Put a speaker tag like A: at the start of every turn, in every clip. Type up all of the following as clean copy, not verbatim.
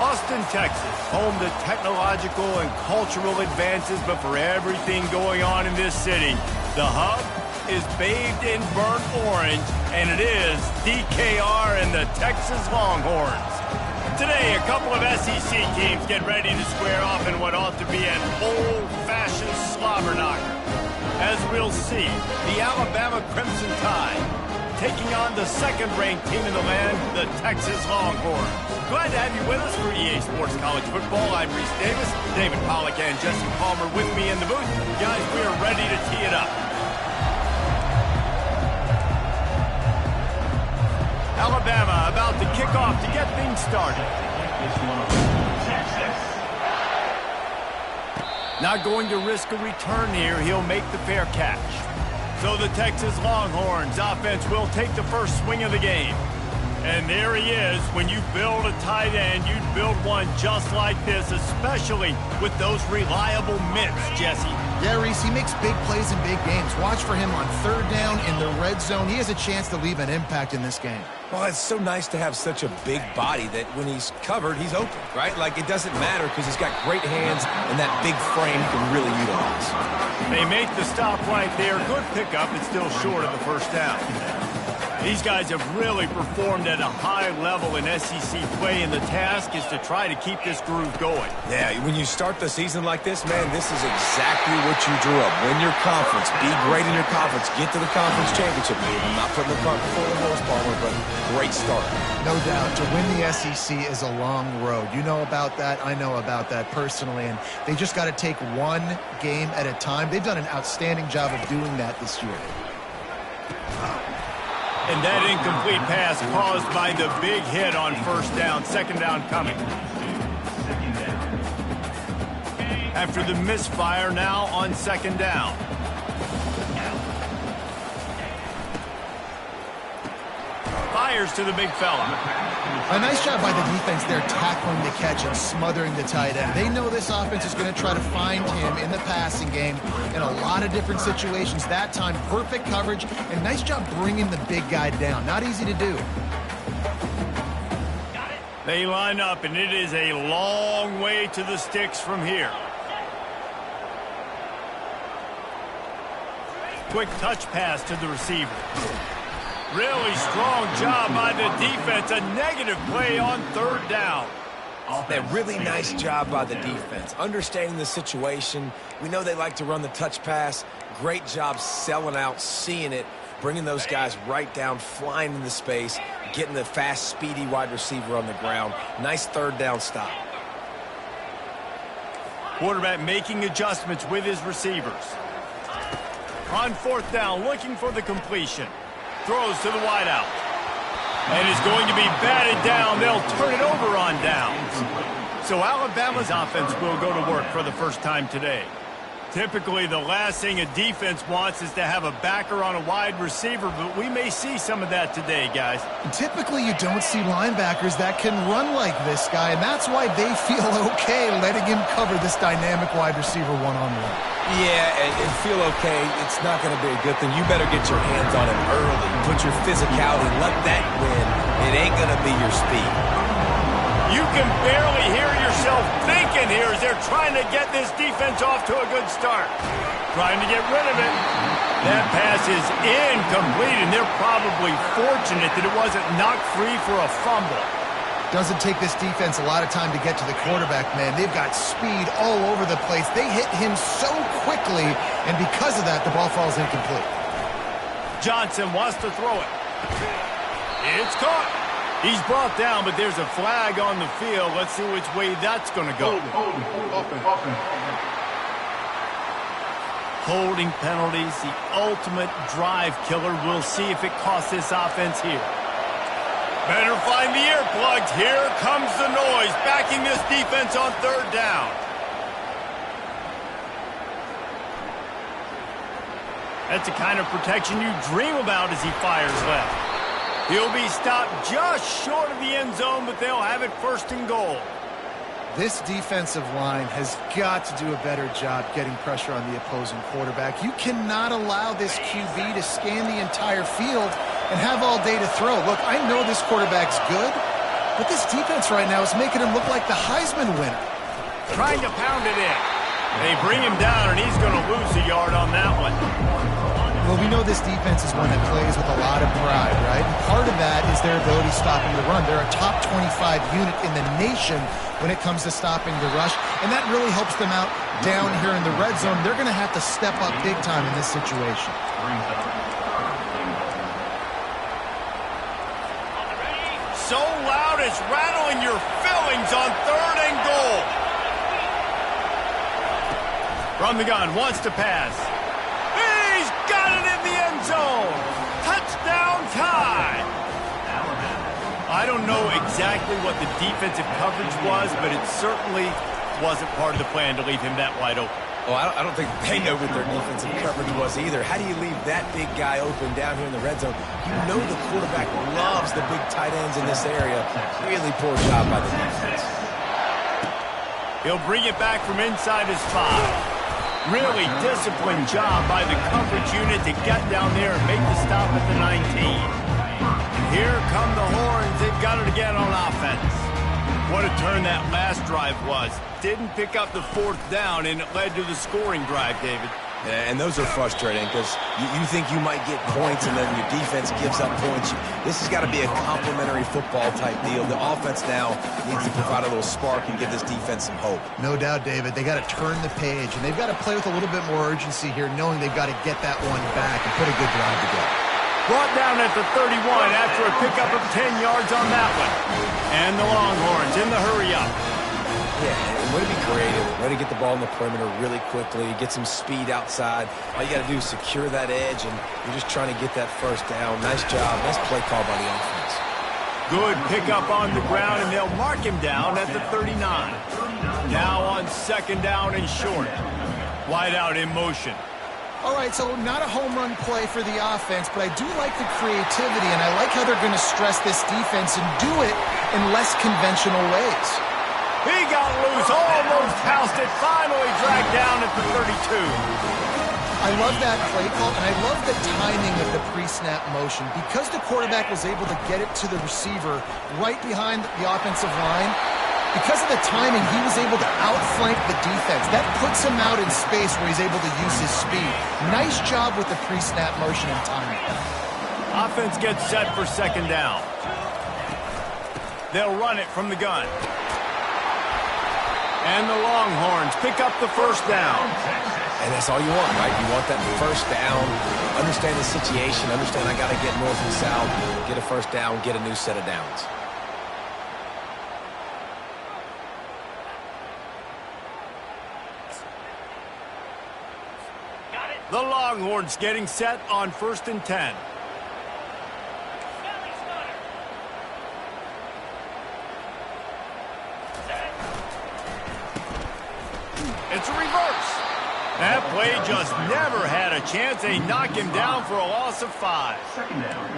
A: Austin, Texas, home to technological and cultural advances, but for everything going on in this city, the hub is bathed in burnt orange, and it is DKR and the Texas Longhorns. Today, a couple of SEC teams get ready to square off in what ought to be an old-fashioned slobber knocker. As we'll see, the Alabama Crimson Tide taking on the second-ranked team in the land, the Texas Longhorns. Glad to have you with us for EA Sports College Football. I'm Reese Davis, David Pollack and Jesse Palmer with me in the booth. Guys, we are ready to tee it up. Alabama about to kick off to get things started. Not going to risk a return here. He'll make the fair catch. So the Texas Longhorns offense will take the first swing of the game. And there he is. When you build a tight end, you build one just like this, especially with those reliable mitts, Jesse.
B: Yeah, Reese, he makes big plays in big games. Watch for him on third down in the red zone. He has a chance to leave an impact in this game.
C: Well, it's so nice to have such a big body that when he's covered, he's open, right? Like, it doesn't matter because he's got great hands and that big frame he can really utilize.
A: They make the stop right there. Good pickup. It's still short of the first down. These guys have really performed at a high level in SEC play, and the task is to try to keep this groove going.
C: Yeah, when you start the season like this, man, this is exactly what you drew up. Win your conference. Be great in your conference. Get to the conference championship game. I'm not putting the cart before the horse, Palmer, but great start.
B: No doubt. To win the SEC is a long road. You know about that. I know about that personally, and they just got to take one game at a time. They've done an outstanding job of doing that this year.
A: And that incomplete pass caused by the big hit on first down. Second down coming. After the misfire, now on second down. Fires to the big fella.
B: A nice job by the defense there tackling the catch and smothering the tight end. They know this offense is going to try to find him in the passing game in a lot of different situations. That time, perfect coverage, and nice job bringing the big guy down. Not easy to do.
A: They line up, and it is a long way to the sticks from here. Quick touch pass to the receiver. Really strong job by the defense. A negative play on third down.
C: That really nice job by the defense. Understanding the situation. We know they like to run the touch pass. Great job selling out, seeing it, bringing those guys right down, flying into space, getting the fast, speedy wide receiver on the ground. Nice third down stop.
A: Quarterback making adjustments with his receivers. On fourth down, looking for the completion. Throws to the wideout. And is going to be batted down. They'll turn it over on downs. So Alabama's offense will go to work for the first time today. Typically, the last thing a defense wants is to have a backer on a wide receiver, but we may see some of that today, guys.
B: Typically, you don't see linebackers that can run like this guy, and that's why they feel okay letting him cover this dynamic wide receiver one-on-one.
C: Yeah, and feel okay. It's not going to be a good thing. You better get your hands on him early. Put your physicality. Let that win. It ain't going to be your speed.
A: You can barely hear yourself thinking here as they're trying to get this defense off to a good start. Trying to get rid of it. That pass is incomplete, and they're probably fortunate that it wasn't knocked free for a fumble.
B: Doesn't take this defense a lot of time to get to the quarterback, man. They've got speed all over the place. They hit him so quickly, and because of that, the ball falls incomplete.
A: Johnson wants to throw it. It's caught. He's brought down, but there's a flag on the field. Let's see which way that's going to go. Holding penalties, the ultimate drive killer. We'll see if it costs this offense here. Better find the earplugs. Here comes the noise, backing this defense on third down. That's the kind of protection you dream about as he fires left. He'll be stopped just short of the end zone, but they'll have it first and goal.
B: This defensive line has got to do a better job getting pressure on the opposing quarterback. You cannot allow this QB to scan the entire field and have all day to throw. Look, I know this quarterback's good, But this defense right now is making him look like the Heisman winner.
A: Trying to pound it in. They bring him down, and he's going to lose a yard on that one.
B: Well, we know this defense is one that plays with a lot of pride, right? And part of that is their ability stopping the run. They're a top 25 unit in the nation when it comes to stopping the rush, and that really helps them out down here in the red zone. They're going to have to step up big time in this situation.
A: So loud it's rattling your fillings on 3rd and goal. From the gun, wants to pass. He's got it in the end zone. Touchdown tie. I don't know exactly what the defensive coverage was, but it certainly wasn't part of the plan to leave him that wide open.
C: Well, I don't think they know what their defensive coverage was either. How do you leave that big guy open down here in the red zone? You know the quarterback loves the big tight ends in this area. Really poor job by the defense.
A: He'll bring it back from inside his 5. Really disciplined job by the coverage unit to get down there and make the stop at the 19. Here come the horns. They've got it again on offense. What a turn that last drive was. Didn't pick up the 4th down, and it led to the scoring drive, David.
C: Yeah, and those are frustrating because you think you might get points and then your defense gives up points. This has got to be a complementary football type deal. The offense now needs to provide a little spark and give this defense some hope.
B: No doubt, David. They got to turn the page, and they've got to play with a little bit more urgency here, knowing they've got to get that one back and put a good drive together.
A: Brought down at the 31 after a pickup of 10 yards on that one. And the Longhorns in the hurry-up.
C: Yeah, and way to be creative. Way to get the ball in the perimeter really quickly. Get some speed outside. All you got to do is secure that edge, and you're just trying to get that first down. Nice job. Nice play call by the offense.
A: Good pickup on the ground, and they'll mark him down at the 39. Now on 2nd down and short. Wide out in motion.
B: All right, so not a home run play for the offense, but I do like the creativity, and I like how they're going to stress this defense and do it in less conventional ways.
A: He got loose, almost housed it, finally dragged down at the 32.
B: I love that play call, and I love the timing of the pre-snap motion. Because the quarterback was able to get it to the receiver right behind the offensive line, because of the timing, he was able to outflank the defense. That puts him out in space where he's able to use his speed. Nice job with the pre-snap motion and timing.
A: Offense gets set for 2nd down. They'll run it from the gun. And the Longhorns pick up the 1st down.
C: And that's all you want, right? You want that first down. Understand the situation. Understand I got to get north and south. Get a first down. Get a new set of downs.
A: The Longhorns getting set on 1st and 10. It's a reverse. That play just never had a chance. They knock him down for a loss of 5.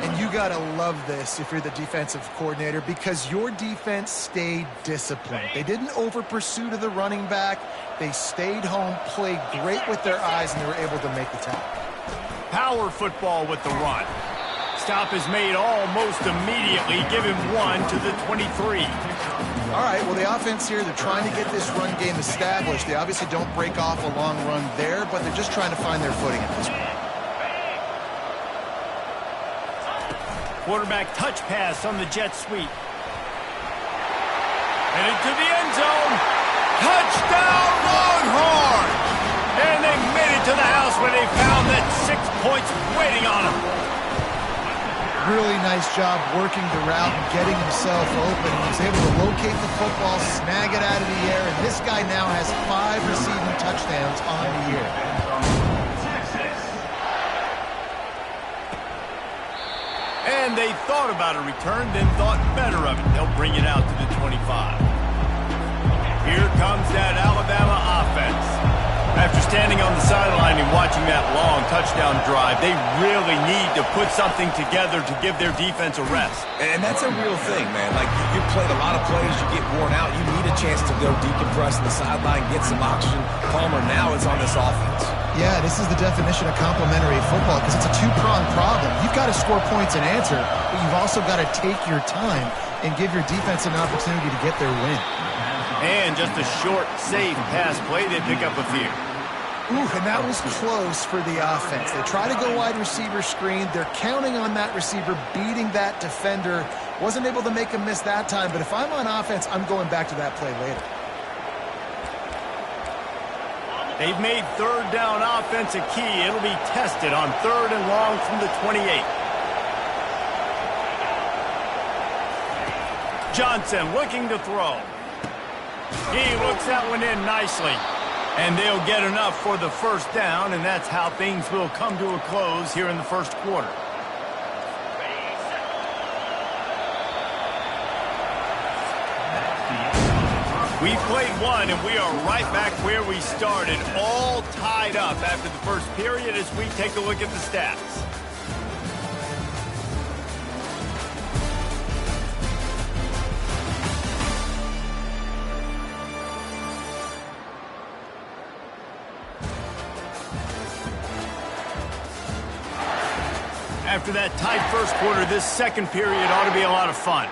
B: And you got to love this if you're the defensive coordinator, because your defense stayed disciplined. They didn't over-pursue to the running back. They stayed home, played great with their eyes, and they were able to make the tackle.
A: Power football with the run. Stop is made almost immediately. Give him 1 to the 23.
B: All right, well, the offense here, they're trying to get this run game established. They obviously don't break off a long run there, but they're just trying to find their footing at this point.
A: Quarterback touch pass on the jet sweep. And into the end zone. Touchdown, Longhorns! And they made it to the house when they found that 6 points waiting on them.
B: Really nice job working the route and getting himself open. He was able to locate the football, snag it out of the air, and this guy now has 5 receiving touchdowns on the year.
A: And they thought about a return, then thought better of it. They'll bring it out to the 25. Here comes that Alabama offense. After standing on the sideline and watching that long touchdown drive, they really need to put something together to give their defense a rest.
C: And that's a real thing, man. Like, you played a lot of plays, you get worn out. You need a chance to go decompress on the sideline, get some oxygen. Palmer now is on this offense.
B: Yeah, this is the definition of complementary football, because it's a two-pronged problem. You've got to score points and answer, but you've also got to take your time and give your defense an opportunity to get their win.
A: And just a short, safe pass play, they pick up a few.
B: Ooh, and that was close for the offense. They try to go wide receiver screen. They're counting on that receiver beating that defender. Wasn't able to make him miss that time, but if I'm on offense, I'm going back to that play later.
A: They've made third down offense a key. It'll be tested on 3rd and long from the 28. Johnson looking to throw. He looks that one in nicely. And they'll get enough for the first down, and that's how things will come to a close here in the first quarter. We played one, and we are right back where we started, all tied up after the first period as we take a look at the stats. After that tight first quarter, this second period ought to be a lot of fun.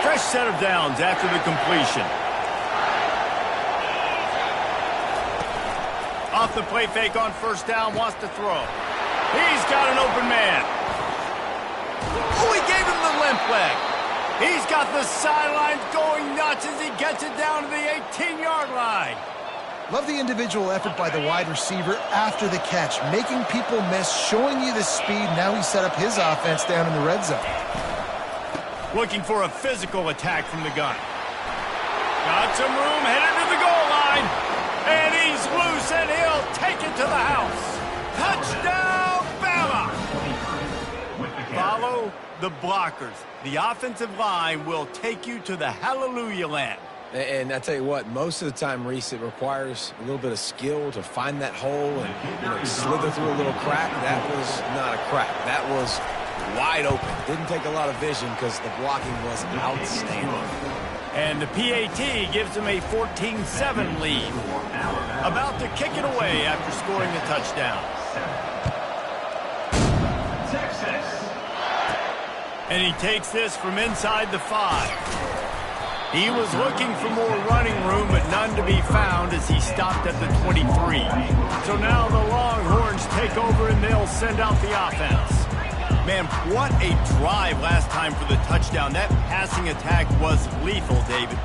A: Fresh set of downs after the completion. Off the play fake on first down, wants to throw. He's got an open man. Oh, he gave him the limp leg. He's got the sidelines going nuts as he gets it down to the 18-yard line.
B: Love the individual effort by the wide receiver after the catch, making people miss, showing you the speed. Now he set up his offense down in the red zone.
A: Looking for a physical attack from the gun. Got some room, headed to the goal line. And he's loose, and he'll take it to the house. Touchdown, Bama! Follow the blockers. The offensive line will take you to the hallelujah land.
C: And I tell you what, most of the time, Reese, it requires a little bit of skill to find that hole and slither through a little crack. That was not a crack. That was wide open. Didn't take a lot of vision because the blocking was outstanding.
A: And the PAT gives them a 14-7 lead. About to kick it away after scoring the touchdown. Texas. And he takes this from inside the 5. He was looking for more running room, but none to be found as he stopped at the 23. So now the Longhorns take over and they'll send out the offense. Man, what a drive last time for the touchdown. That passing attack was lethal, David.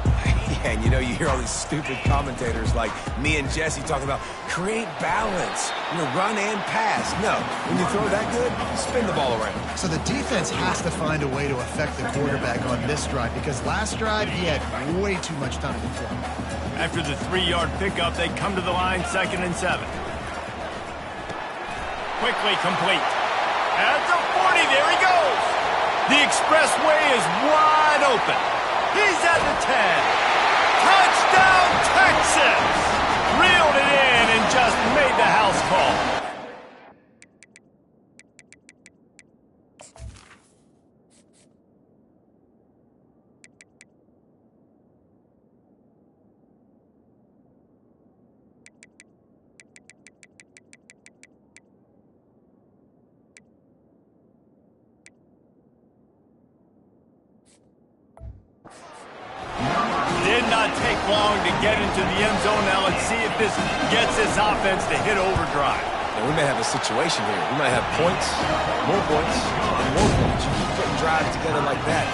C: Yeah, and you hear all these stupid commentators like me and Jesse talking about create balance, run and pass. No, when you throw that good, spin the ball around.
B: So the defense has to find a way to affect the quarterback on this drive because last drive he had way too much time to throw.
A: After the 3-yard pickup, they come to the line 2nd and 7. Quickly complete. At the 40, there he goes. The expressway is wide open. He's at the 10. Touchdown, Texas! Reeled it in and just made the house call. Did not take long to get into the end zone. Now let's see if this gets this offense to hit overdrive.
C: And we may have a situation here. We might have points, more points, and more points. You keep putting drives together like that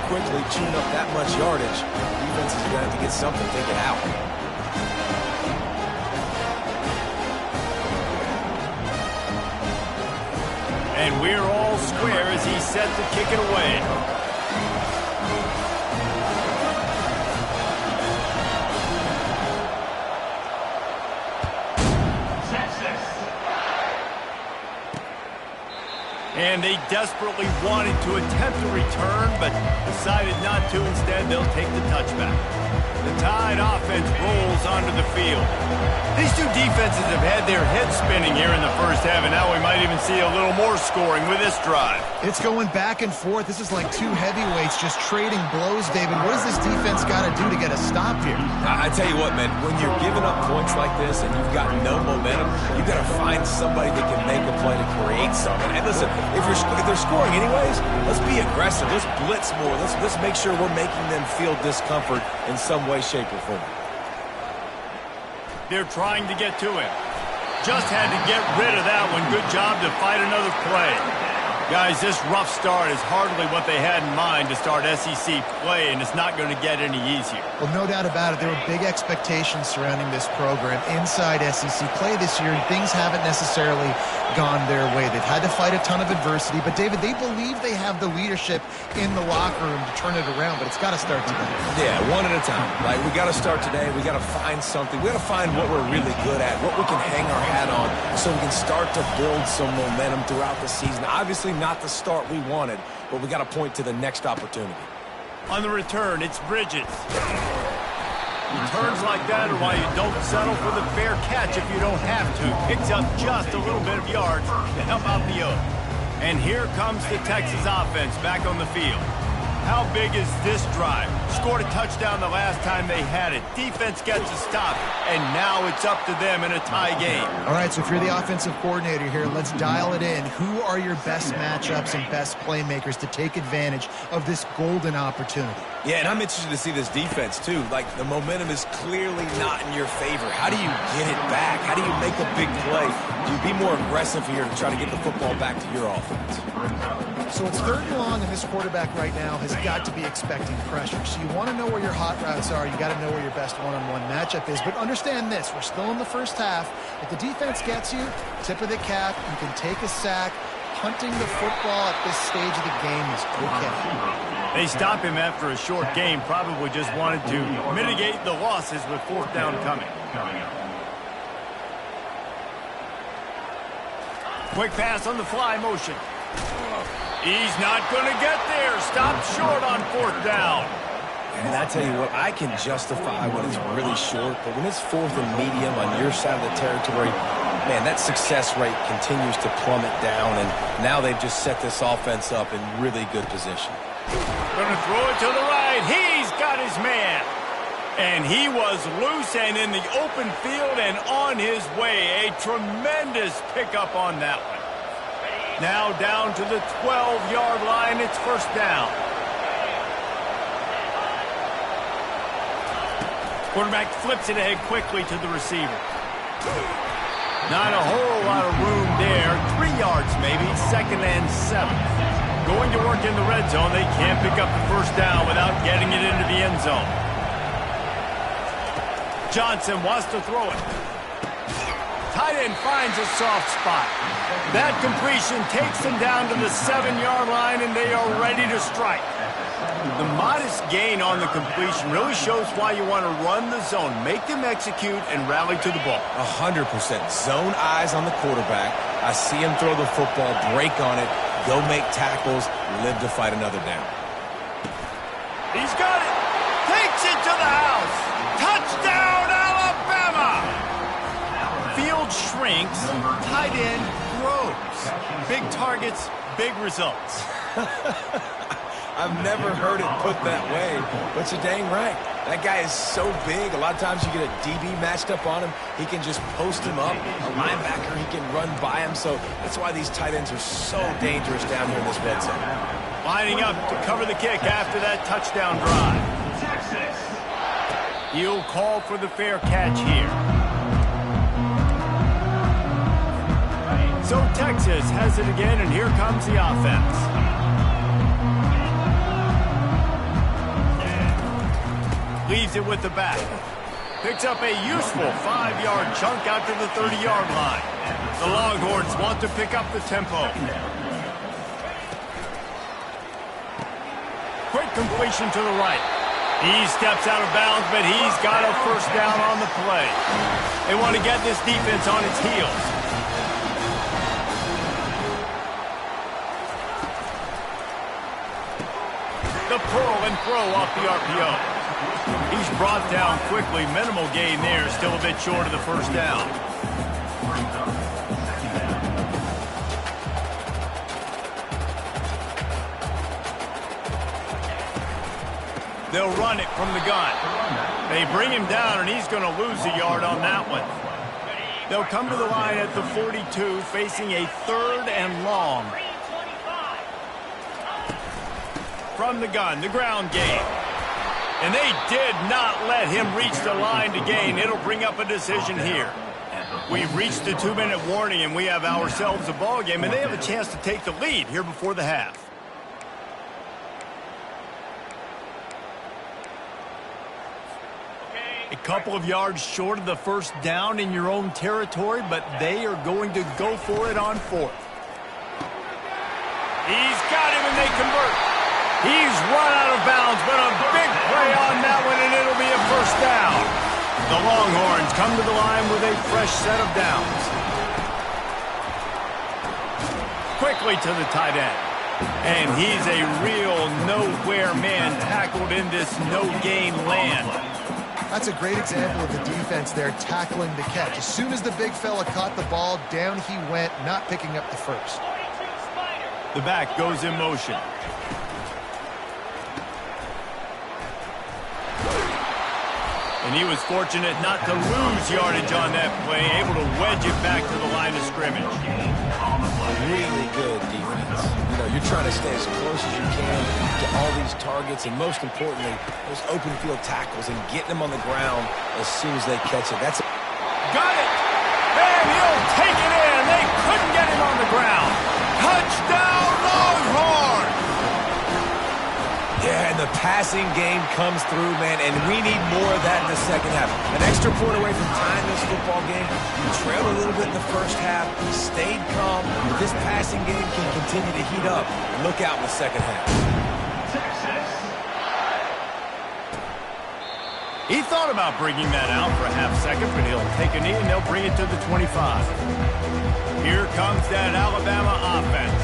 C: quickly, chewing up that much yardage, defenses are going to have to get something taken out.
A: And we're all square as he's set to kick it away. And they desperately wanted to attempt a return, but decided not to. Instead, they'll take the touchback. The Tide offense rolls onto the field. These two defenses have had their heads spinning here in the first half, and now we might even see a little more scoring with this drive.
B: It's going back and forth. This is like two heavyweights just trading blows, David. What does this defense got to do to get a stop here?
C: I tell you what, man, when you're giving up points like this and you've got no momentum, you've got to find somebody that can make a play to create something. And listen, if they're scoring anyways, let's be aggressive. Let's blitz more. Let's make sure we're making them feel discomfort in some way, shape, or form.
A: They're trying to get to him. Just had to get rid of that one. Good job to fight another play. Guys, this rough start is hardly what they had in mind to start SEC play, and it's not going to get any easier.
B: Well, no doubt about it. There were big expectations surrounding this program inside SEC play this year, and things haven't necessarily gone their way. They've had to fight a ton of adversity, but, David, they believe they have the leadership in the locker room to turn it around, but it's got to start today.
C: Yeah, one at a time. Like, we got to start today. We got to find something. We got to find what we're really good at, what we can hang our hat on, so we can start to build some momentum throughout the season. Obviously, not the start we wanted, but we got to point to the next opportunity.
A: On the return, it's Bridges. Returns like that are why you don't settle for the fair catch if you don't have to. Picks up just a little bit of yards to help out the O. And here comes the Texas offense back on the field. How big is this drive? Scored a touchdown the last time they had it. Defense gets a stop, and now it's up to them in a tie game.
B: All right, so if you're the offensive coordinator here, let's dial it in. Who are your best matchups and best playmakers to take advantage of this golden opportunity?
C: Yeah, and I'm interested to see this defense, too. Like, the momentum is clearly not in your favor. How do you get it back? How do you make a big play? Do you be more aggressive here to try to get the football back to your offense?
B: So it's 3rd and long, and this quarterback right now has got to be expecting pressure. So you want to know where your hot routes are. You got to know where your best one-on-one matchup is. But understand this, we're still in the first half. If the defense gets you, tip of the cap, you can take a sack. Punting the football at this stage of the game is okay.
A: They stop him after a short game, probably just wanted to mitigate the losses with 4th down coming. Quick pass on the fly motion. He's not going to get there. Stopped short on 4th down.
C: And I tell you what, I can justify when it's really short, but when it's 4th and medium on your side of the territory, man, that success rate continues to plummet down, and now they've just set this offense up in really good position.
A: Going to throw it to the right. He's got his man. And he was loose and in the open field and on his way. A tremendous pickup on that one. Now down to the 12-yard line. It's 1st down. Quarterback flips it ahead quickly to the receiver. Not a whole lot of room there. 3 yards maybe. 2nd and 7. Going to work in the red zone. They can't pick up the 1st down without getting it into the end zone. Johnson wants to throw it. Tight end finds a soft spot. That completion takes them down to the 7-yard line, and they are ready to strike. The modest gain on the completion really shows why you want to run the zone. Make them execute and rally to the ball.
C: 100%. Zone eyes on the quarterback. I see him throw the football, break on it, go make tackles, live to fight another down.
A: He's got it. Takes it to the house. Touchdown, Alabama! Field shrinks, tight end grows. Big targets, big results.
C: I've never heard it put that way, but you're dang right. That guy is so big. A lot of times you get a DB matched up on him. He can just post him up. A linebacker, he can run by him. So that's why these tight ends are so dangerous down here in this red zone.
A: Lining up to cover the kick after that touchdown drive. He'll call for the fair catch here. So Texas has it again, and here comes the offense. Leaves it with the back. Picks up a useful 5-yard chunk out to the 30-yard line. The Longhorns want to pick up the tempo. Quick completion to the right. He steps out of bounds, but he's got a 1st down on the play. They want to get this defense on its heels. The pull and throw off the RPO. He's brought down quickly. Minimal gain there. Still a bit short of the first down. They'll run it from the gun. They bring him down, and he's going to lose a yard on that one. They'll come to the line at the 42, facing a 3rd and long. From the gun, the ground game. And they did not let him reach the line to gain. It'll bring up a decision here. We've reached the 2-minute warning, and we have ourselves a ball game, and they have a chance to take the lead here before the half. A couple of yards short of the first down in your own territory, but they are going to go for it on 4th. He's got him, and they convert. He's run out of bounds, but a big play on that one, and it'll be a first down. The Longhorns come to the line with a fresh set of downs. Quickly to the tight end. And he's a real nowhere man tackled in this no-gain land.
B: That's a great example of the defense there tackling the catch. As soon as the big fella caught the ball, down he went, not picking up the first.
A: The back goes in motion. And he was fortunate not to lose yardage on that play, able to wedge it back to the line of scrimmage.
C: Really good defense. You know, you're trying to stay as close as you can to all these targets, and most importantly, those open field tackles and getting them on the ground as soon as they catch it. That's
A: got it! And he'll take it in. They couldn't get him on the ground. Touchdown, Longhorn!
C: Yeah, and the passing game comes through, man, and we need more of that in the second half. An extra point away from tying this football game. You trailed a little bit in the first half, stayed calm. This passing game can continue to heat up. Look out in the second half.
A: He thought about bringing that out for a half second, but he'll take a knee and they'll bring it to the 25. Here comes that Alabama offense.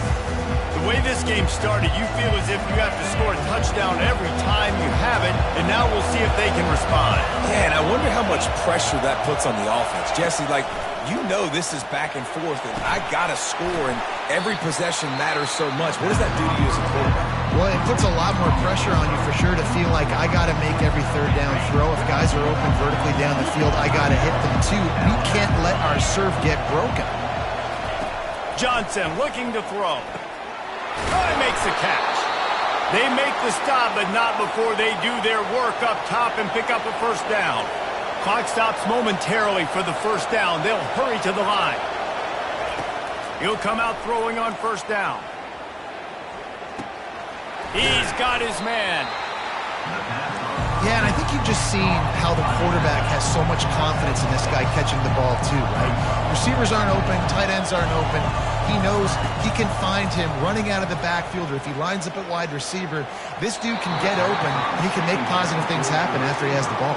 A: The way this game started, you feel as if you have to score a touchdown every time you have it, and now we'll see if they can respond.
C: Yeah, and I wonder how much pressure that puts on the offense. Jesse, like, you know this is back and forth, and I got to score, and every possession matters so much. What does that do to you as a quarterback?
B: Well, it puts a lot more pressure on you for sure to feel like I got to make every 3rd down throw. If guys are open vertically down the field, I got to hit them too. We can't let our serve get broken.
A: Johnson looking to throw. He makes the catch. They make the stop, but not before they do their work up top and pick up a first down. Clock stops momentarily for the first down. They'll hurry to the line. He'll come out throwing on first down. He's got his man.
B: Yeah, and I think you've just seen how the quarterback has so much confidence in this guy catching the ball too, right? Receivers aren't open, tight ends aren't open. He knows he can find him running out of the backfield, or if he lines up at wide receiver, this dude can get open. He can make positive things happen after he has the ball.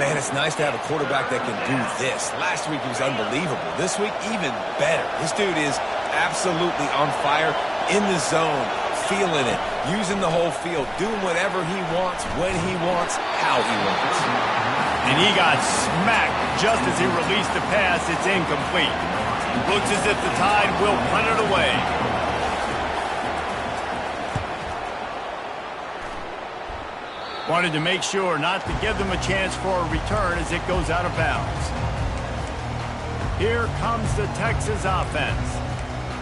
C: Man, it's nice to have a quarterback that can do this. Last week he was unbelievable. This week, even better. This dude is absolutely on fire, in the zone, feeling it, using the whole field, doing whatever he wants, when he wants, how he wants.
A: And he got smacked just as he released the pass. It's incomplete. Looks as if the Tide will punt it away. Wanted to make sure not to give them a chance for a return as it goes out of bounds. Here comes the Texas offense.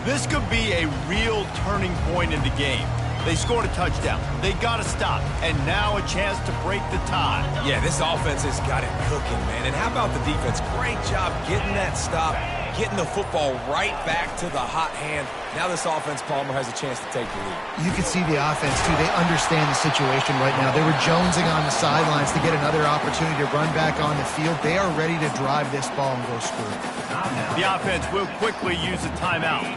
A: This could be a real turning point in the game. They scored a touchdown. They got to stop. And now a chance to break the tie.
C: Yeah, this offense has got it cooking, man. And how about the defense? Great job getting that stop, getting the football right back to the hot hand. Now this offense, Palmer, has a chance to take the lead.
B: You can see the offense, too. They understand the situation right now. They were jonesing on the sidelines to get another opportunity to run back on the field. They are ready to drive this ball and go score.
A: The offense will quickly use a timeout.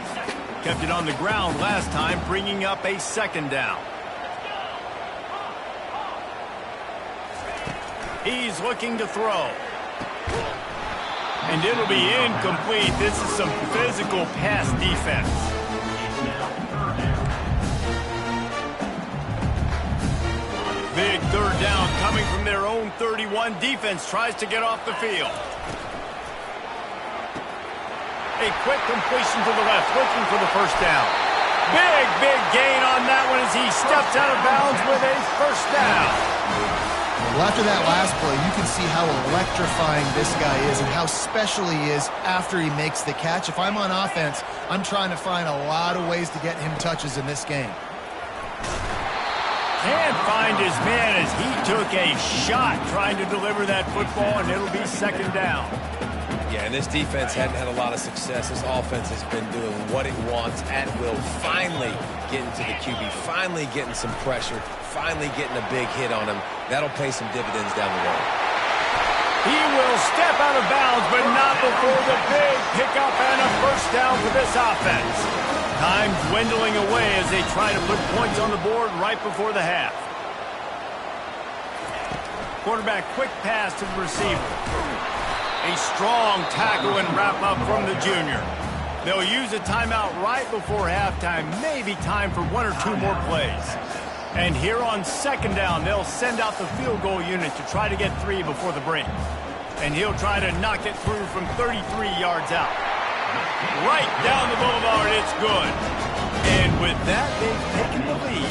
A: Kept it on the ground last time, bringing up a second down. He's looking to throw. And it'll be incomplete. This is some physical pass defense. Big third down coming from their own 31. Defense tries to get off the field. A quick completion to the left, looking for the first down. Big gain on that one as he steps out of bounds with a first down.
B: Well, after that last play, you can see how electrifying this guy is and how special he is after he makes the catch. If I'm on offense, I'm trying to find a lot of ways to get him touches in this game.
A: Can't find his man as he took a shot trying to deliver that football, and it'll be second down.
C: Yeah, and this defense hadn't had a lot of success. This offense has been doing what it wants at will. Finally getting to the QB, finally getting some pressure, finally getting a big hit on him. That'll pay some dividends down the road.
A: He will step out of bounds, but not before the big pickup and a first down for this offense. Time dwindling away as they try to put points on the board right before the half. Quarterback quick pass to the receiver. A strong tackle and wrap-up from the junior. They'll use a timeout right before halftime, maybe time for one or two more plays. And here on second down, they'll send out the field goal unit to try to get 3 before the break. And he'll try to knock it through from 33 yards out. Right down the boulevard, it's good. And with that, they've taken the lead.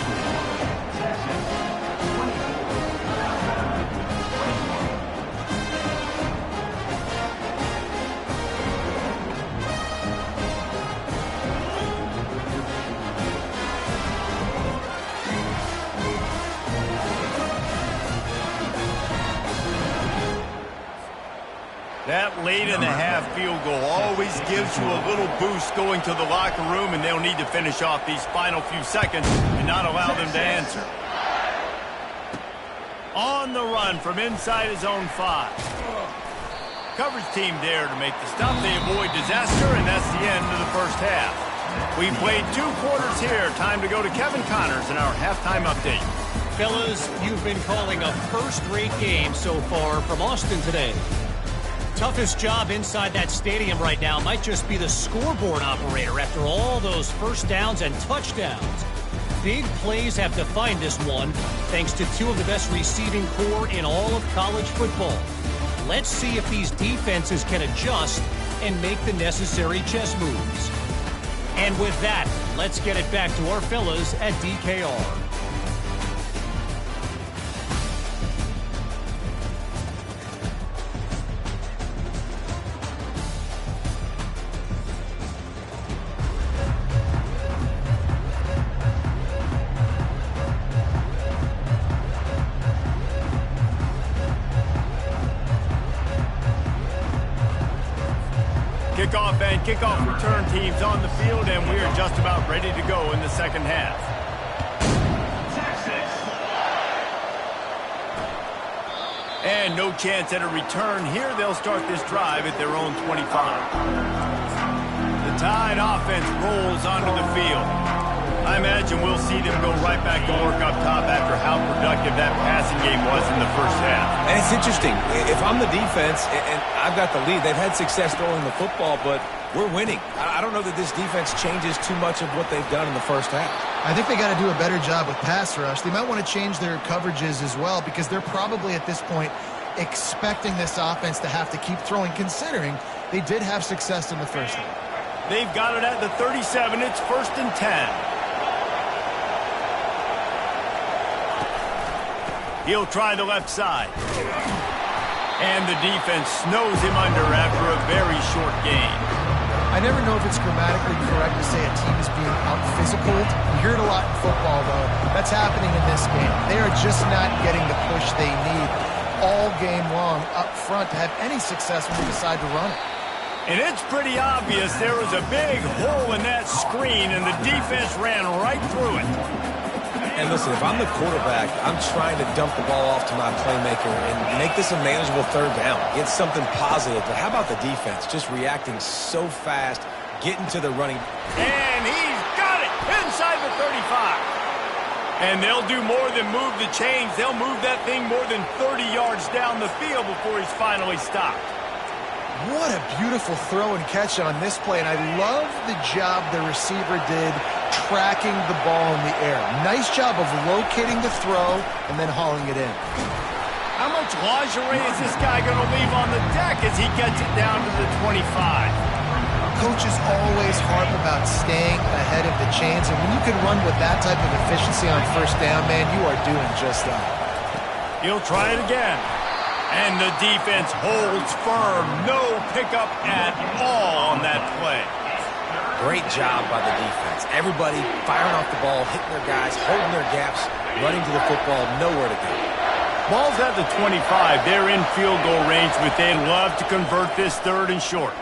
A: That late in the half field goal always gives you a little boost going to the locker room, and they'll need to finish off these final few seconds and not allow them to answer. On the run from inside his own 5. Coverage team there to make the stop. They avoid disaster, and that's the end of the first half. We played 2 quarters here. Time to go to Kevin Connors in our halftime update.
D: Fellas, you've been calling a first-rate game so far from Austin today. Toughest job inside that stadium right now might just be the scoreboard operator after all those first downs and touchdowns. Big plays have defined this one, thanks to 2 of the best receiving core in all of college football. Let's see if these defenses can adjust and make the necessary chess moves. And with that, let's get it back to our fellas at DKR.
A: Kickoff and kickoff return teams on the field, and we are just about ready to go in the second half. And no chance at a return here. They'll start this drive at their own 25. The Tide offense rolls onto the field. I imagine we'll see them go right back to work up top after how productive that passing game was in the first half.
C: And it's interesting. If I'm the defense and I've got the lead, they've had success throwing the football, but we're winning. I don't know that this defense changes too much of what they've done in the first half.
B: I think they got to do a better job with pass rush. They might want to change their coverages as well because they're probably at this point expecting this offense to have to keep throwing, considering they did have success in the first half.
A: They've got it at the 37. It's 1st and 10. He'll try the left side. And the defense snows him under after a very short gain.
B: I never know if it's grammatically correct to say a team is being out-physicaled. You hear it a lot in football, though. That's happening in this game. They are just not getting the push they need all game long up front to have any success when they decide to run it.
A: And it's pretty obvious there was a big hole in that screen, and the defense ran right through it.
C: And listen, if I'm the quarterback, I'm trying to dump the ball off to my playmaker and make this a manageable third down. Get something positive. But how about the defense? Just reacting so fast, getting to the running.
A: And he's got it inside the 35. And they'll do more than move the chains. They'll move that thing more than 30 yards down the field before he's finally stopped.
B: What a beautiful throw and catch on this play, and I love the job the receiver did tracking the ball in the air. Nice job of locating the throw and then hauling it in.
A: How much lingerie is this guy going to leave on the deck as he gets it down to the 25?
B: Coaches always harp about staying ahead of the chains, and when you can run with that type of efficiency on first down, man, you are doing just that.
A: He'll try it again. And the defense holds firm. No pickup at all on that play.
C: Great job by the defense. Everybody firing off the ball, hitting their guys, holding their gaps, running to the football, nowhere to go.
A: Ball's at the 25. They're in field goal range, but they'd love to convert this 3rd and short.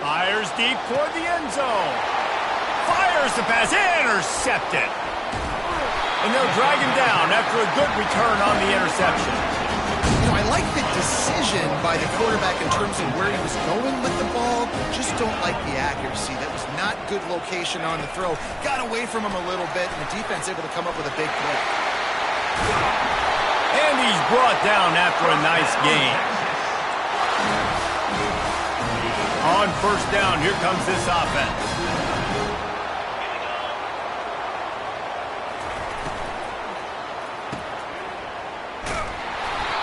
A: Fires deep toward the end zone. Fires the pass. Intercepted. And they'll drag him down after a good return on the interception.
B: You know, I like the decision by the quarterback in terms of where he was going with the ball. Just don't like the accuracy. That was not good location on the throw. Got away from him a little bit, and the defense able to come up with a big play.
A: And he's brought down after a nice gain. On first down, here comes this offense.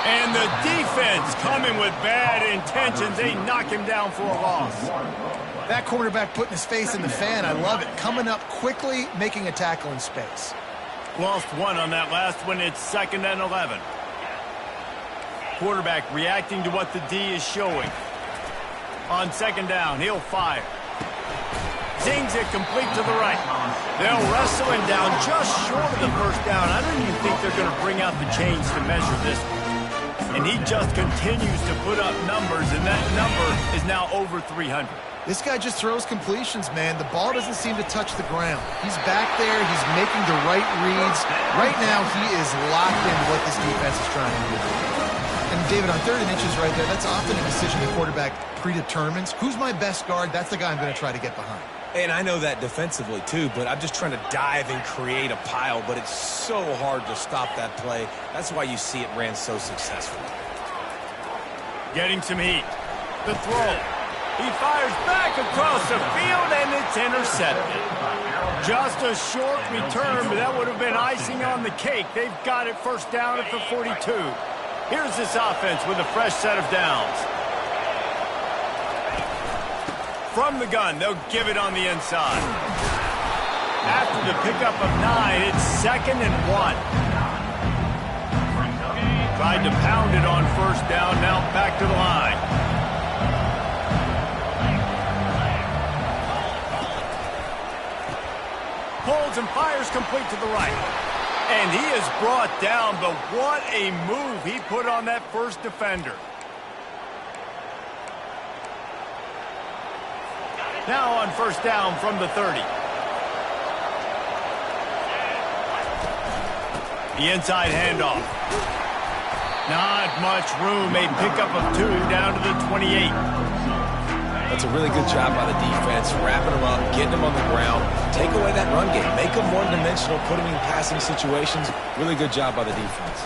A: And the defense coming with bad intentions. They knock him down for a loss.
B: That quarterback putting his face in the fan, I love it. Coming up quickly, making a tackle in space.
A: Lost one on that last one. It's 2nd and 11. Quarterback reacting to what the D is showing. On 2nd down, he'll fire. Zings it complete to the right. They'll wrestle him down just short of the first down. I don't even think they're going to bring out the chains to measure this one. And he just continues to put up numbers, and that number is now over 300.
B: This guy just throws completions, man. The ball doesn't seem to touch the ground. He's back there. He's making the right reads. Right now, he is locked into what this defense is trying to do. And, David, on 3rd and inches right there, that's often a decision the quarterback predetermines. Who's my best guard? That's the guy I'm going to try to get behind.
C: And I know that defensively, too, but I'm just trying to dive and create a pile, but it's so hard to stop that play. That's why you see it ran so successfully.
A: Getting some heat. The throw. He fires back across the field, and it's intercepted. Just a short return, but that would have been icing on the cake. They've got it first down at the 42. Here's this offense with a fresh set of downs. From the gun, they'll give it on the inside. After the pickup of 9, it's 2nd and 1. Tried to pound it on first down, now back to the line. Pulls and fires complete to the right. And he is brought down, but what a move he put on that first defender. Now on first down from the 30. The inside handoff. Not much room. A pickup of 2 down to the 28.
C: That's a really good job by the defense, wrapping them up, getting them on the ground, take away that run game, make them one-dimensional, put them in passing situations. Really good job by the defense.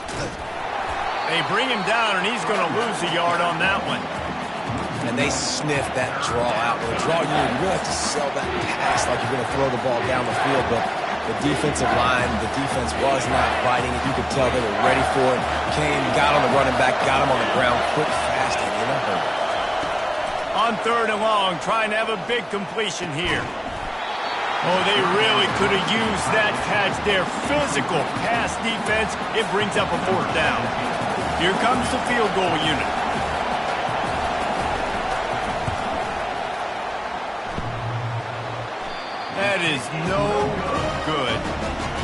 A: They bring him down, and he's going to lose a yard on that one.
C: And they sniff that draw out. With a draw unit, you really have to sell that pass like you're going to throw the ball down the field, but the defensive line, the defense was not biting it. You could tell they were ready for it. Came, got on the running back, got him on the ground, quick, fast, and in a hurry.
A: On 3rd and long, trying to have a big completion here. Oh, they really could have used that catch there. Physical pass defense. It brings up a 4th down. Here comes the field goal unit. That is no good.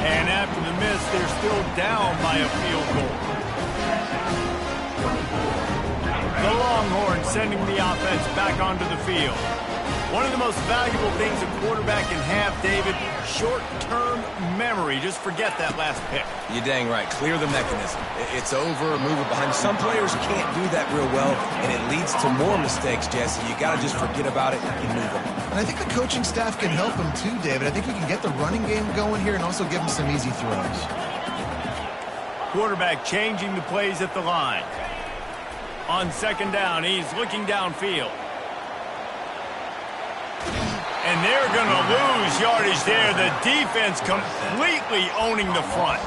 A: And after the miss, they're still down by a field goal. The Longhorns sending the offense back onto the field. One of the most valuable things a quarterback can have, David, short-term memory. Just forget that last pick.
C: You're dang right. Clear the mechanism. It's over, move it behind. Some players can't do that real well, and it leads to more mistakes, Jesse. You got to just forget about it and move on.
B: And I think the coaching staff can help him too, David. I think he can get the running game going here and also give him some easy throws.
A: Quarterback changing the plays at the line. On second down, he's looking downfield. And they're going to lose yardage there. The defense completely owning the front.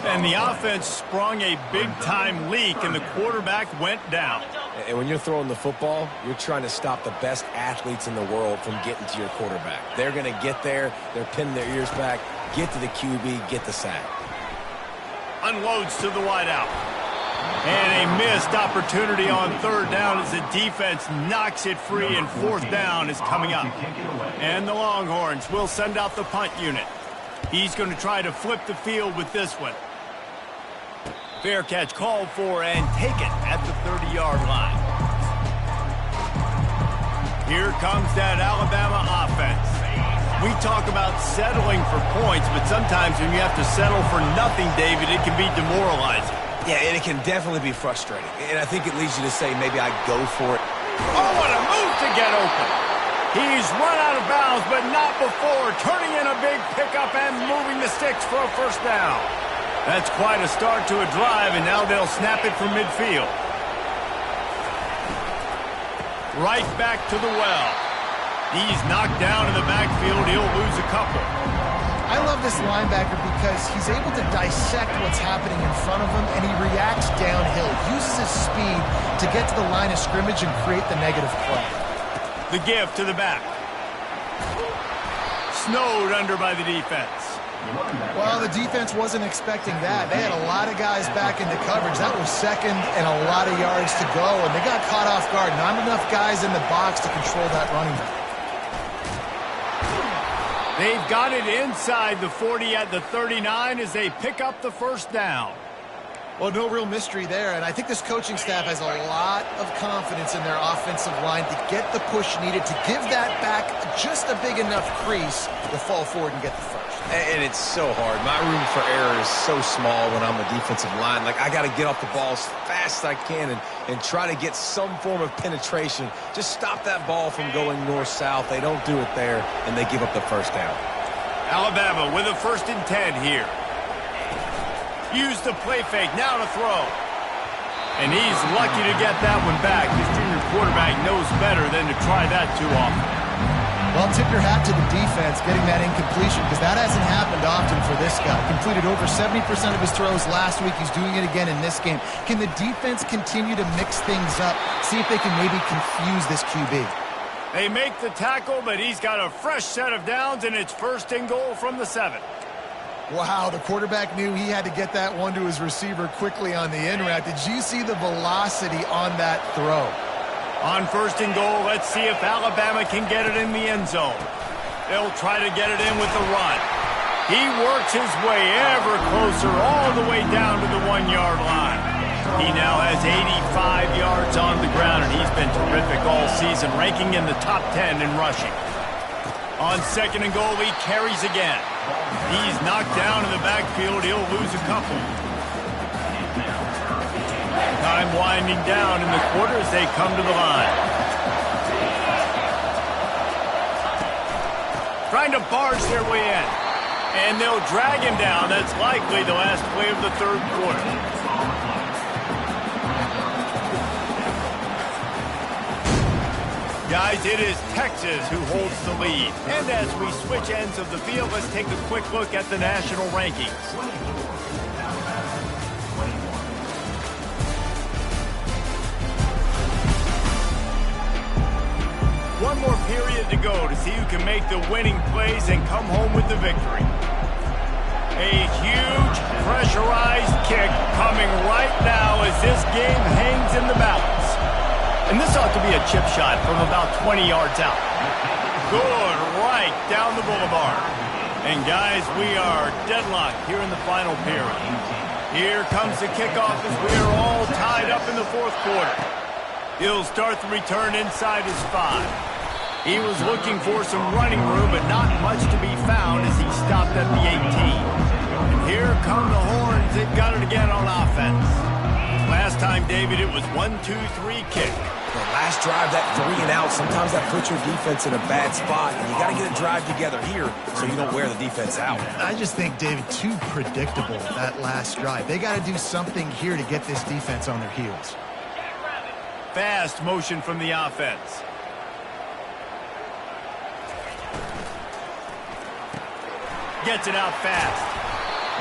A: And the offense sprung a big-time leak, and the quarterback went down.
C: And when you're throwing the football, you're trying to stop the best athletes in the world from getting to your quarterback. They're going to get there. They're pinning their ears back, get to the QB, get the sack.
A: Unloads to the wideout. And a missed opportunity on third down as the defense knocks it free, and fourth down is coming up. And the Longhorns will send out the punt unit. He's going to try to flip the field with this one. Fair catch called for and taken at the 30-yard line. Here comes that Alabama offense. We talk about settling for points, but sometimes when you have to settle for nothing, David, it can be demoralizing.
C: Yeah, and it can definitely be frustrating. And I think it leads you to say maybe I go for it.
A: Oh, what a move to get open. He's run out of bounds, but not before turning in a big pickup and moving the sticks for a first down. That's quite a start to a drive, and now they'll snap it from midfield. Right back to the well. He's knocked down in the backfield. He'll lose a couple.
B: I love this linebacker because he's able to dissect what's happening in front of him, and he reacts downhill, uses his speed to get to the line of scrimmage and create the negative play.
A: The give to the back. Snowed under by the defense.
B: Well, the defense wasn't expecting that. They had a lot of guys back into coverage. That was second and a lot of yards to go, and they got caught off guard. Not enough guys in the box to control that running back.
A: They've got it inside the 40 at the 39 as they pick up the first down.
B: Well, no real mystery there, and I think this coaching staff has a lot of confidence in their offensive line to get the push needed to give that back just a big enough crease to fall forward and get the first.
C: And it's so hard. My room for error is so small when I'm a defensive line. Like, I got to get off the ball as fast as I can and try to get some form of penetration. Just stop that ball from going north-south. They don't do it there, and they give up the first down.
A: Alabama with a 1st and 10 here. Use the play fake, now to throw. And he's lucky to get that one back. His junior quarterback knows better than to try that too often.
B: Well, tip your hat to the defense getting that incompletion, because that hasn't happened often for this guy. Completed over 70% of his throws last week. He's doing it again in this game. Can the defense continue to mix things up, see if they can maybe confuse this QB?
A: They make the tackle, but he's got a fresh set of downs, and it's 1st and goal from the 7.
B: Wow, the quarterback knew he had to get that one to his receiver quickly on the in route. Did you see the velocity on that throw?
A: On 1st and goal, let's see if Alabama can get it in the end zone. They'll try to get it in with the run. He works his way ever closer all the way down to the 1-yard line. He now has 85 yards on the ground, and he's been terrific all season, ranking in the top 10 in rushing. On 2nd and goal, he carries again. He's knocked down in the backfield. He'll lose a couple. Time winding down in the quarter as they come to the line. Trying to barge their way in. And they'll drag him down. That's likely the last play of the 3rd quarter. Guys, it is Texas who holds the lead. And as we switch ends of the field, let's take a quick look at the national rankings. One more period to go to see who can make the winning plays and come home with the victory. A huge pressurized kick coming right now as this game hangs in the balance. And this ought to be a chip shot from about 20 yards out. Good, right down the boulevard. And guys, we are deadlocked here in the final period. Here comes the kickoff as we are all tied up in the 4th quarter. He'll start the return inside his 5. He was looking for some running room, but not much to be found as he stopped at the 18. And here come the Horns. They've got it again on offense. Last time, David, it was 1-2-3 kick.
C: The last drive, that 3 and out, sometimes that puts your defense in a bad spot, and you got to get a drive together here so you don't wear the defense out.
B: I just think, David, too predictable, that last drive. They got to do something here to get this defense on their heels.
A: fast motion from the offense. Gets it out fast.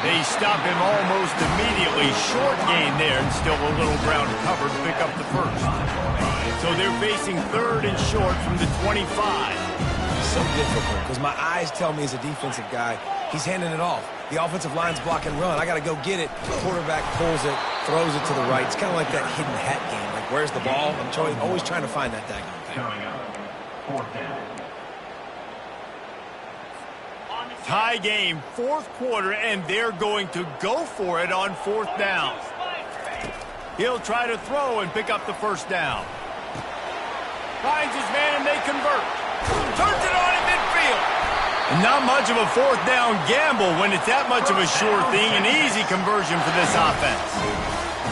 A: They stop him almost immediately. Short gain there, and still a little ground covered to pick up the first. So they're facing third and short from the 25.
C: So difficult, because my eyes tell me as a defensive guy, he's handing it off. The offensive line's block and run. I got to go get it. The quarterback pulls it, throws it to the right. It's kind of like that hidden hat game. Like, where's the ball? I'm always trying to find that daggone thing.
A: Tie game, fourth quarter, and they're going to go for it on fourth down. He'll try to throw and pick up the first down. Finds his man, and they convert. Turns it on in midfield. Not much of a fourth down gamble when it's that much of a sure thing. An easy conversion for this offense.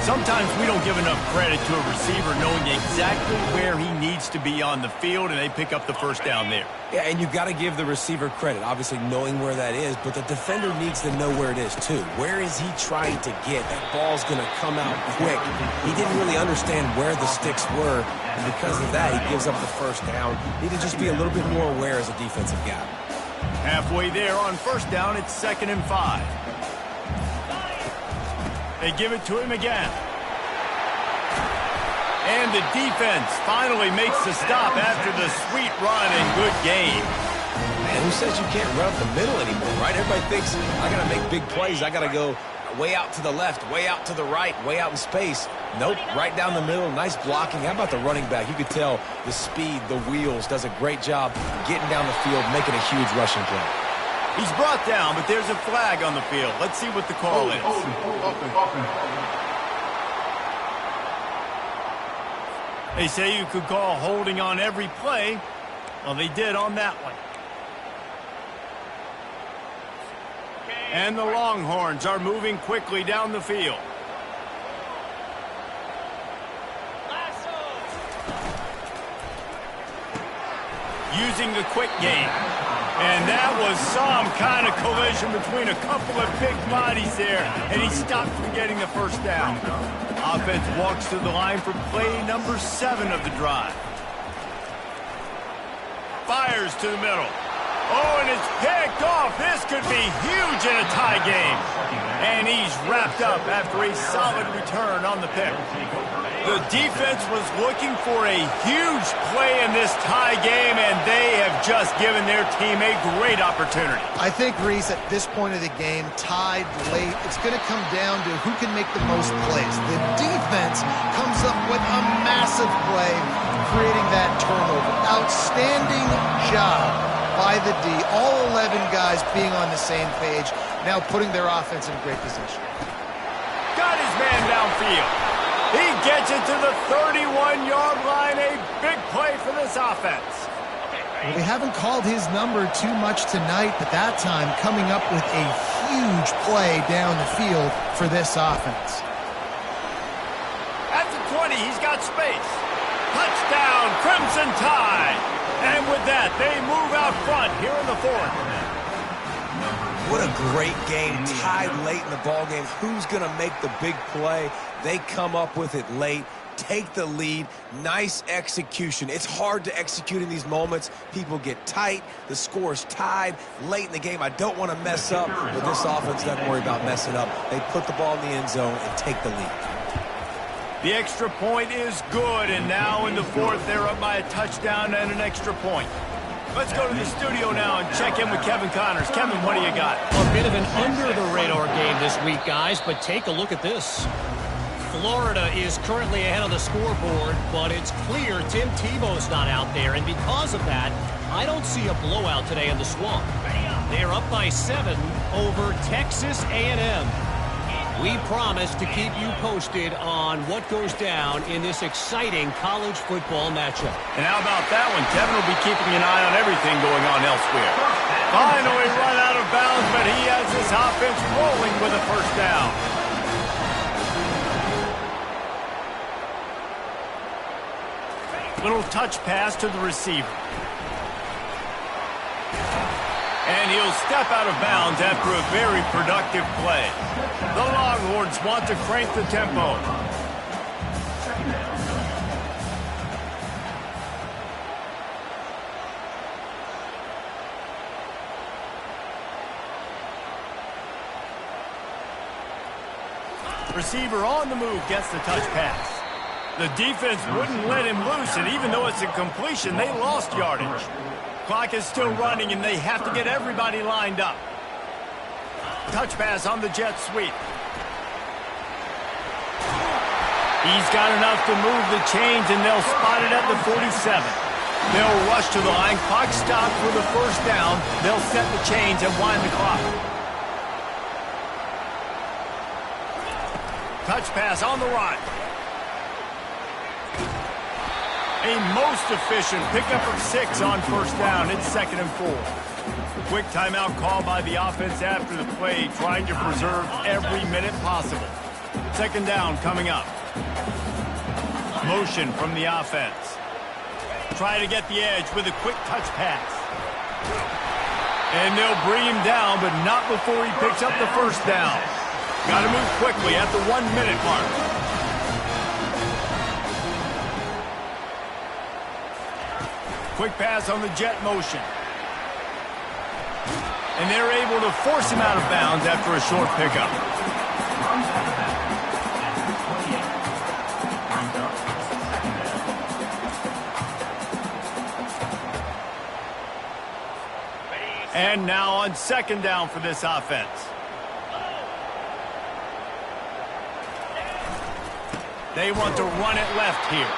A: Sometimes we don't give enough credit to a receiver knowing exactly where he needs to be on the field, and they pick up the first down there.
C: Yeah, and you've got to give the receiver credit, obviously knowing where that is, but the defender needs to know where it is too. Where is he trying to get? That ball's going to come out quick. He didn't really understand where the sticks were, and because of that, he gives up the first down. Need to just be a little bit more aware as a defensive guy.
A: Halfway there on first down, it's 2nd and 5. They give it to him again. And the defense finally makes the stop after the sweet run and good game.
C: Man, who says you can't run up the middle anymore, right? Everybody thinks, I got to make big plays. I got to go way out to the left, way out to the right, way out in space. Nope, right down the middle, nice blocking. How about the running back? You could tell the speed, the wheels, does a great job getting down the field, making a huge rushing play.
A: He's brought down, but there's a flag on the field. Let's see what the call is. They say you could call holding on every play. Well, they did on that one. And the Longhorns are moving quickly down the field. Using the quick game. And that was some kind of collision between a couple of big bodies there, and he stopped from getting the first down. Offense walks to the line for play number 7 of the drive. Fires to the middle. Oh, and it's picked off. This could be huge in a tie game. And he's wrapped up after a solid return on the pick. The defense was looking for a huge play in this tie game, and they have just given their team a great opportunity.
B: I think, Reese, at this point of the game, tied late, it's going to come down to who can make the most plays. The defense comes up with a massive play, creating that turnover. Outstanding job by the D. All 11 guys being on the same page, now putting their offense in great position.
A: Got his man downfield. He gets it to the 31-yard line. A big play for this offense.
B: Well, they haven't called his number too much tonight, but that time coming up with a huge play down the field for this offense.
A: At the 20, he's got space. Touchdown, Crimson Tide. And with that, they move out front here in the fourth.
C: What a great game, tied late in the ball game. Who's going to make the big play? They come up with it late, take the lead. Nice execution. It's hard to execute in these moments. People get tight. The score's tied late in the game. I don't want to mess up, but this offense doesn't worry about messing up. They put the ball in the end zone and take the lead.
A: The extra point is good, and now in the fourth, they're up by a touchdown and an extra point. Let's go to the studio now and check in with Kevin Connors. Kevin, what do you got?
D: A bit of an under-the-radar game this week, guys, but take a look at this. Florida is currently ahead on the scoreboard, but it's clear Tim Tebow's not out there, and because of that, I don't see a blowout today in the Swamp. They're up by 7 over Texas A&M. We promise to keep you posted on what goes down in this exciting college football matchup.
A: And how about that one? Kevin will be keeping an eye on everything going on elsewhere. Finally run out of bounds, but he has his offense rolling with a first down. Little touch pass to the receiver. And he'll step out of bounds after a very productive play. The Longhorns want to crank the tempo. Receiver on the move gets the touch pass. The defense wouldn't let him loose, and even though it's a completion, they lost yardage. Clock is still running, and they have to get everybody lined up. Touch pass on the jet sweep. He's got enough to move the chains, and they'll spot it at the 47. They'll rush to the line. Clock stopped for the first down. They'll set the chains and wind the clock. Touch pass on the run. A most efficient pickup of 6 on first down. It's 2nd and 4. Quick timeout call by the offense after the play, trying to preserve every minute possible. 2nd down coming up. Motion from the offense. Try to get the edge with a quick touch pass. And they'll bring him down, but not before he picks up the first down. Got to move quickly at the 1-minute mark. Quick pass on the jet motion. And they're able to force him out of bounds after a short pickup. And now on 2nd down for this offense. They want to run it left here.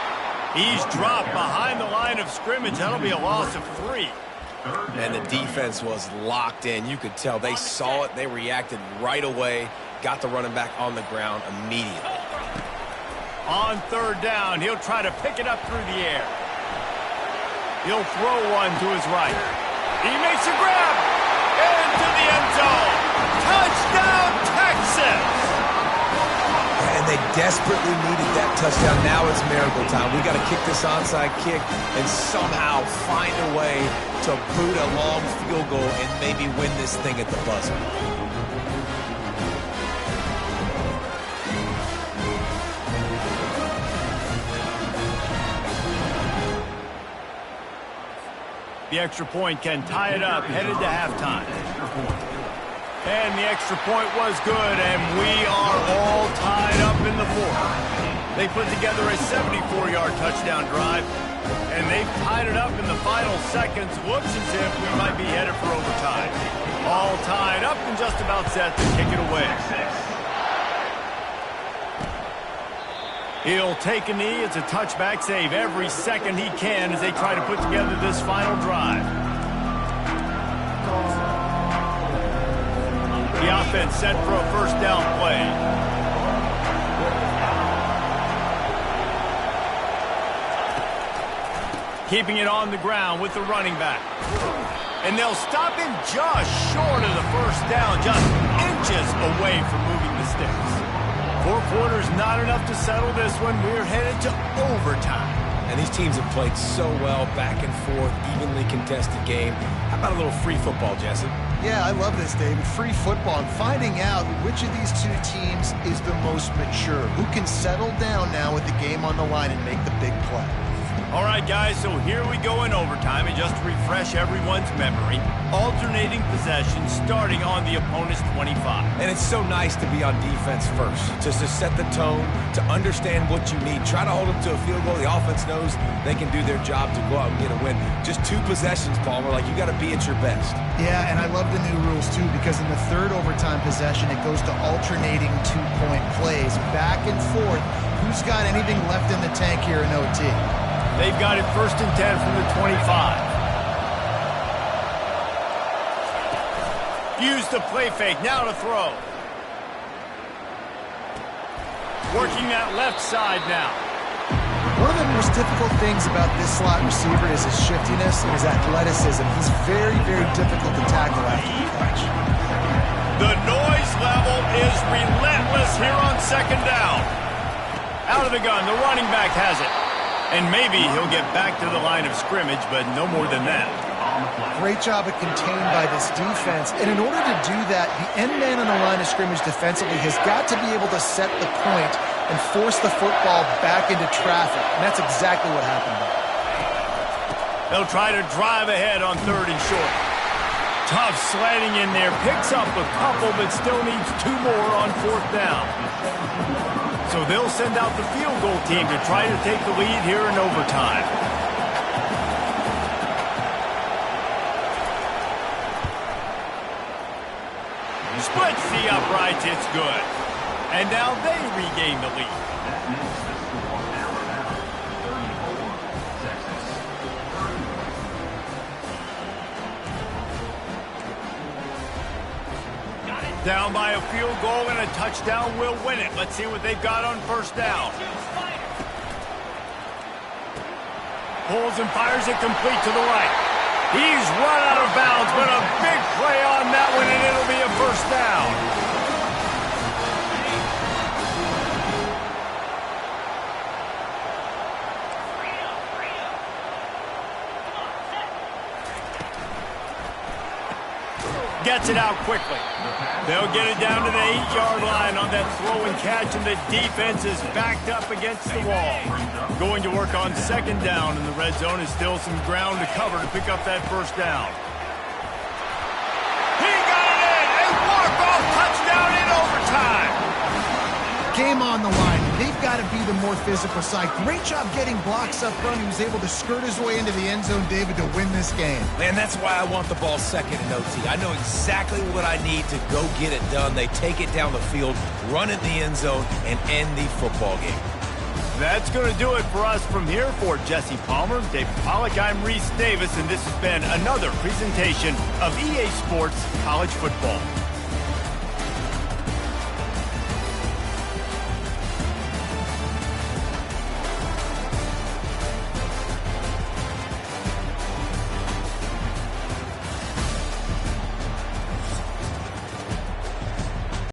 A: He's dropped behind the line of scrimmage. That'll be a loss of 3.
C: And the defense was locked in. You could tell they saw it. They reacted right away. Got the running back on the ground immediately.
A: On 3rd down, he'll try to pick it up through the air. He'll throw one to his right. He makes a grab into the end zone. Touchdown, Texas!
C: And they desperately needed that touchdown. Now it's miracle time. We got to kick this onside kick and somehow find a way to boot a long field goal and maybe win this thing at the buzzer.
A: The extra point can tie it up, headed to halftime. And the extra point was good, and we are all tied up in the 4th. They put together a 74-yard touchdown drive, and they've tied it up in the final seconds. Looks as if we might be headed for overtime. All tied up and just about set to kick it away. He'll take a knee. It's a touchback save every second he can as they try to put together this final drive. The offense set for a first down play. Keeping it on the ground with the running back. And they'll stop him just short of the first down, just inches away from moving the sticks. 4 quarters, not enough to settle this one. We're headed to overtime.
C: And these teams have played so well, back and forth, evenly contested game. How about a little free football, Jesse?
B: Yeah, I love this, David. Free football and finding out which of these 2 teams is the most mature. Who can settle down now with the game on the line and make the big play.
A: All right, guys, so here we go in overtime, and just to refresh everyone's memory, alternating possession starting on the opponent's 25.
C: And it's so nice to be on defense first, just to set the tone, to understand what you need. Try to hold them to a field goal. The offense knows they can do their job to go out and get a win. Just 2 possessions, Palmer, like you got to be at your best.
B: Yeah, and I love the new rules, too, because in the 3rd overtime possession, it goes to alternating 2-point plays, back and forth. Who's got anything left in the tank here in OT?
A: They've got it 1st and 10 from the 25. Use the play fake, now to throw. Working that left side now.
B: One of the most difficult things about this slot receiver is his shiftiness and his athleticism. He's very, very difficult to tackle after the catch.
A: The noise level is relentless here on 2nd down. Out of the gun, the running back has it. And maybe he'll get back to the line of scrimmage, but no more than that.
B: Great job of contained by this defense. And in order to do that, the end man on the line of scrimmage defensively has got to be able to set the point and force the football back into traffic. And that's exactly what happened there.
A: They'll try to drive ahead on 3rd and short. Tough sledding in there. Picks up a couple, but still needs 2 more on 4th down. So they'll send out the field goal team to try to take the lead here in overtime. Splits the uprights. It's good. And now they regain the lead. Down by a field goal and a touchdown will win it. Let's see what they've got on 1st down. Pulls and fires it complete to the right. He's run out of bounds, but a big play on that one, and it'll be a 1st down. Gets it out quickly. They'll get it down to the 8-yard line on that throw and catch, and the defense is backed up against the wall. Going to work on 2nd down, and the red zone is still some ground to cover to pick up that 1st down. He got it in! A walk-off touchdown in overtime!
B: Game on the line. They've got to be the more physical side. Great job getting blocks up front. He was able to skirt his way into the end zone, David, to win this game.
C: Man, that's why I want the ball 2nd in OT. I know exactly what I need to go get it done. They take it down the field, run it in the end zone, and end the football game.
A: That's going to do it for us from here. For Jesse Palmer, David Pollack, I'm Reese Davis, and this has been another presentation of EA Sports College Football.